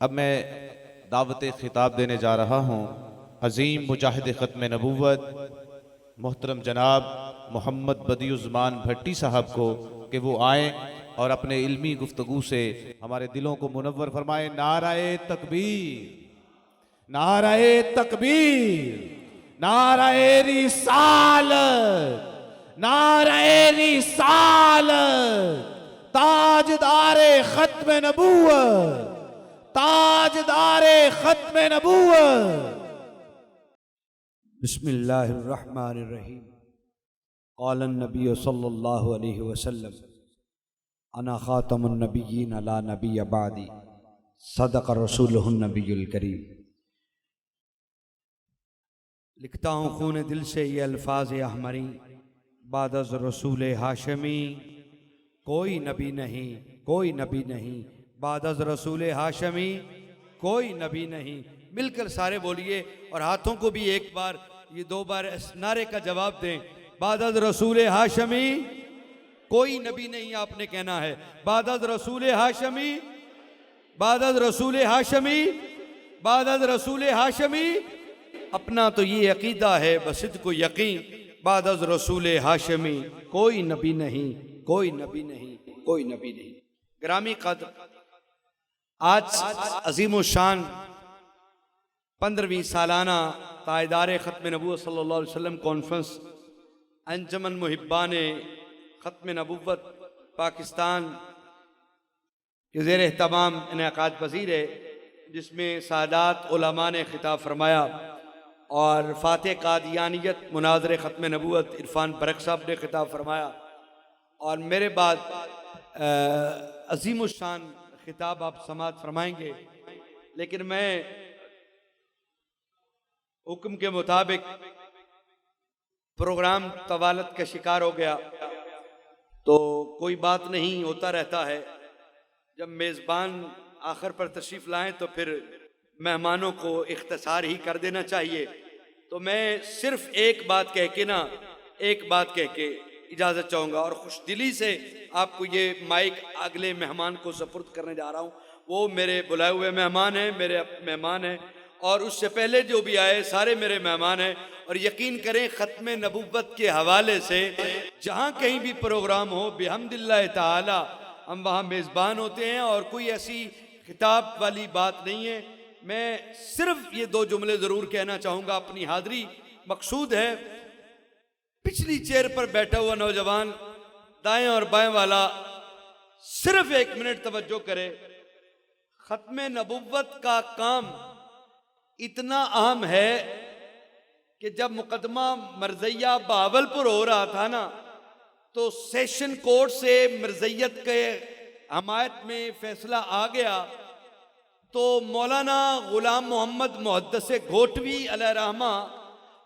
अब मैं दावत खिताब देने जा रहा हूँ अजीम मुजाहिद ख़त्म नबूवत मोहतरम जनाब मोहम्मद बदियुज़्ज़मान भट्टी साहब को कि वो आएँ और अपने इल्मी गुफ्तगू से हमारे दिलों को मुनव्वर फरमाए। नाराए तकबीर, नाराए तकबीर, नाराए रिसालत, नाराए रिसालत, ताजदारे ख़त्म नबूवत, ताजदारे ख़त्म नबूवत। बिस्मिल्लाहिर्रहमानिर्रहीम। क़ालन नबी सल्लल्लाहु अलैहि वसल्लम अना ख़ातमुन नबिय्यीन ला नबिय्य बादी सदक़ रसूलुहुन नबियुल करीम। लिखता हूँ खून दिल से ये अल्फाज अहमरी, बाद अज़ रसूल हाशमी कोई नबी नहीं, कोई नबी नहीं, बाद अज़ रसूल हाशमी कोई नबी नहीं। मिलकर सारे बोलिए और हाथों को भी एक बार, ये दो बार इस नारे का जवाब दें। बाद अज़ रसूल हाशमी कोई नबी नहीं आपने कहना है। बाद अज़ रसूल हाशमी, बाद अज़ रसूल हाशमी, बाद अज़ रसूल हाशमी। अपना तो ये अकीदा है बसिद को यकीन, बाद अज़ रसूल हाशमी कोई नबी नहीं, कोई नबी नहीं, कोई नबी नहीं। ग्रामी कद्र, आज अजीम शान 15वीं सालाना तायदार ख़त्म नबूवत सल्लल्लाहु अलैहि वसल्लम कॉन्फ्रेंस अंजमन मुहिब्बान ख़त्म नबूवत पाकिस्तान के ज़ेर एहतमाम इनेकाद पज़ीर है, जिसमें सादात उलमा ने खिताब फरमाया और फ़ातिह कादियानियत मुनाज़रे ख़त्म नबूवत इरफान बरक साहब ने खिताब फरमाया और मेरे बाद अजीम शान खिताब आप समात फरमाएंगे। लेकिन मैं हुक्म के मुताबिक प्रोग्राम तवालत का शिकार हो गया, तो कोई बात नहीं, होता रहता है। जब मेज़बान आखिर पर तशरीफ़ लाएं तो फिर मेहमानों को इख्तिसार ही कर देना चाहिए। तो मैं सिर्फ एक बात कह के ना, एक बात कह के इजाज़त चाहूँगा और खुश दिली से आपको ये माइक अगले मेहमान को सपुर्द करने जा रहा हूँ। वो मेरे बुलाए हुए मेहमान हैं, मेरे मेहमान हैं और उससे पहले जो भी आए सारे मेरे मेहमान हैं। और यकीन करें ख़त्म नबूवत के हवाले से जहाँ कहीं भी प्रोग्राम हो बिहम्दिल्लाह ताला हम वहाँ मेज़बान होते हैं और कोई ऐसी खिताब वाली बात नहीं है। मैं सिर्फ ये दो जुमले ज़रूर कहना चाहूँगा, अपनी हाज़री मकसूद है। पिछली चेयर पर बैठा हुआ नौजवान दाएं और बाएं वाला सिर्फ 1 मिनट तवज्जो करे। ख़त्म नबूवत का काम इतना अहम है कि जब मुकदमा मरज़ैया बावलपुर हो रहा था ना, तो सेशन कोर्ट से मरज़ैयत के हमायत में फैसला आ गया, तो मौलाना गुलाम मोहम्मद मुहद्दिस घोटवी अलैहिर्रहमा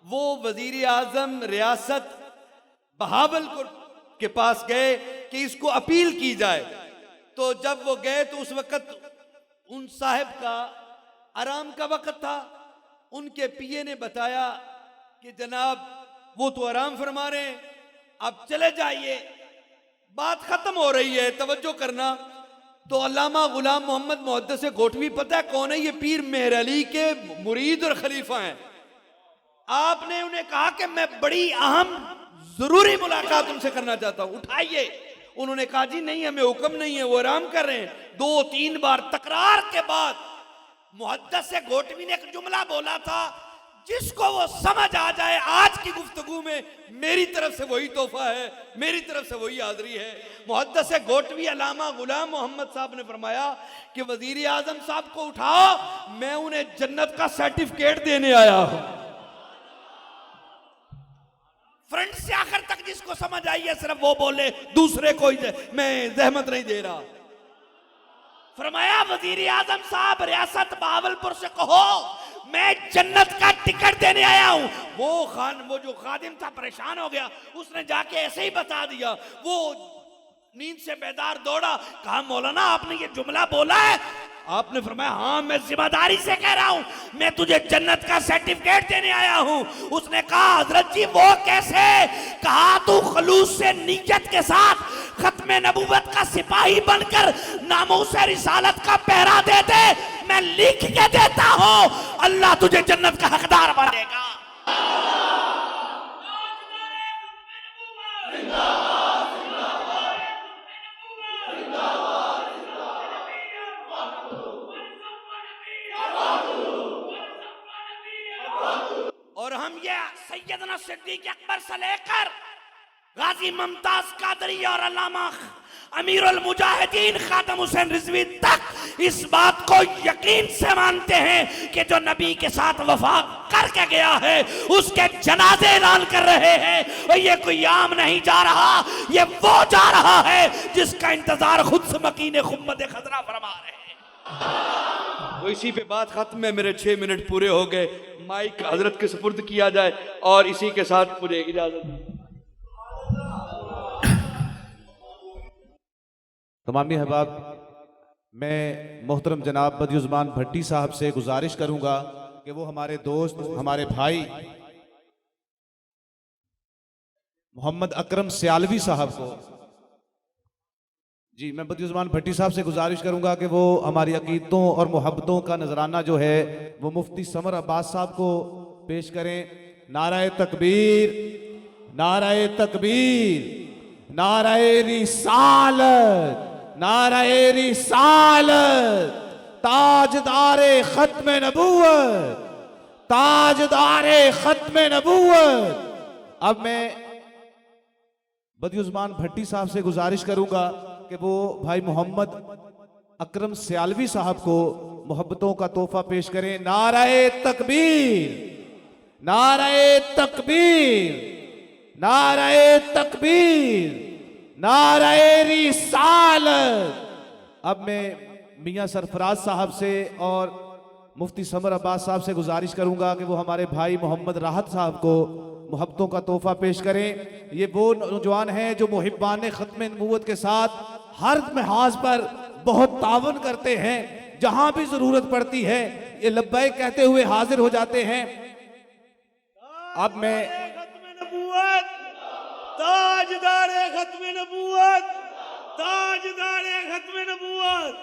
वो वज़ीर आज़म रियासत बहावलपुर के पास गए कि इसको अपील की जाए। तो जब वो गए तो उस वक़्त उन साहब का आराम का वक़्त था। उनके पीए ने बताया कि जनाब वो तो आराम फरमा रहे हैं, आप चले जाइए, बात ख़त्म हो रही है, तवज्जो करना। तो अल्लामा गुलाम मोहम्मद मुहद्दिस घोटवी पता है कौन है? ये पीर मेहर अली के मुरीद और खलीफा हैं। आपने उन्हें कहा कि मैं बड़ी अहम जरूरी मुलाकात उनसे करना चाहता हूं, उठाइए। उन्होंने कहा जी नहीं, हमें हुक्म नहीं है, वो आराम कर रहे हैं। 2-3 बार तकरार के बाद मुहद्दिस घोटवी ने एक जुमला बोला था, जिसको वो समझ आ जाए आज की गुफ्तगू में मेरी तरफ से वही तोहफा है, मेरी तरफ से वही हाज़री है। मुहद्दिस घोटवी अल्लामा गुलाम मोहम्मद साहब ने फरमाया कि वज़ीर आज़म साहब को उठाओ, मैं उन्हें जन्नत का सर्टिफिकेट देने आया हूं। फ्रंट से आखिर तक जिसको समझ आई है सिर्फ वो बोले, दूसरे को मैं जहमत नहीं दे रहा। फरमाया वज़ीर आज़म साहब रियासत बहावलपुर से कहो मैं जन्नत का टिकट देने आया हूं। वो जो खादिम था परेशान हो गया, उसने जाके ऐसे ही बता दिया। वो नींद से बेदार दौड़ा, कहा मौलाना आपने ये जुमला बोला है? आपने फरमाया हाँ मैं जिम्मेदारी से कह रहा हूं, मैं तुझे जन्नत का सर्टिफिकेट देने आया हूं। उसने कहा हजरत जी वो कैसे? कहा तू खलूस से नीयत के साथ खत्म नबूवत का सिपाही बनकर नामूस रिसालत का पहरा दे दे, मैं लिख के देता हूं, अल्लाह तुझे जन्नत का हकदार बनेगा। और हम ये सैयदना सिद्दीक अकबर से लेकर गाजी मुमताज कादरी और अल्लामा अमीरुल मुजाहिदीन खातम हुसैन रिजवी तक इस बात को यकीन से मानते हैं कि जो नबी के साथ वफा करके गया है उसके जनाजे ऐलान कर रहे हैं। और ये कोई आम नहीं जा रहा, ये वो जा रहा है जिसका इंतजार खुद से मकीन खुम्मद खजरा फरमा रहे हैं। तो इसी पे बात खत्म है, मेरे 6 मिनट पूरे हो गए। माइक हजरत के सुपुर्द किया जाए और इसी के साथ मुझे इजाजत दी। तमामी अहबाब, मैं मोहतरम जनाब बदियुज़्ज़मान भट्टी साहब से गुजारिश करूंगा कि वो हमारे दोस्त, हमारे भाई मोहम्मद अकरम सियालवी साहब को, जी मैं बदियुज़्ज़मान भट्टी साहब से गुजारिश करूंगा कि वो हमारी अकीदतों और मोहब्बतों का नजराना जो है वो मुफ्ती समर अब्बास साहब को पेश करें। नाराए तकबीर, नाराए तकबीर, नाराए रिसालत, नाराए रिसालत, ताजदारे खत्म नबूवत, ताजदारे खत्म नबूवत। अब मैं बदियुज़्ज़मान भट्टी साहब से गुजारिश करूंगा कि वो भाई मोहम्मद अकरम सियालवी साहब को मोहब्बतों का तोहफा पेश करें। नाराए तकबीर, नाराए तकबीर, नाराए तकबीर, नाराए रिसालत। अब मैं मियां सरफराज साहब से और मुफ्ती समर अब्बास साहब से गुजारिश करूंगा कि वो हमारे भाई मोहम्मद राहत साहब को मोहब्बतों का तोहफा पेश करें। ये वो नौजवान हैं जो मुहिब्बान ख़त्म नबूवत के साथ हर लिहाज पर बहुत तावन करते हैं, जहां भी जरूरत पड़ती है ये लब्बैक कहते हुए हाजिर हो जाते हैं। अब मैं ताजदारे खत्म नबूवत, ताजदारे खत्म नबूवत।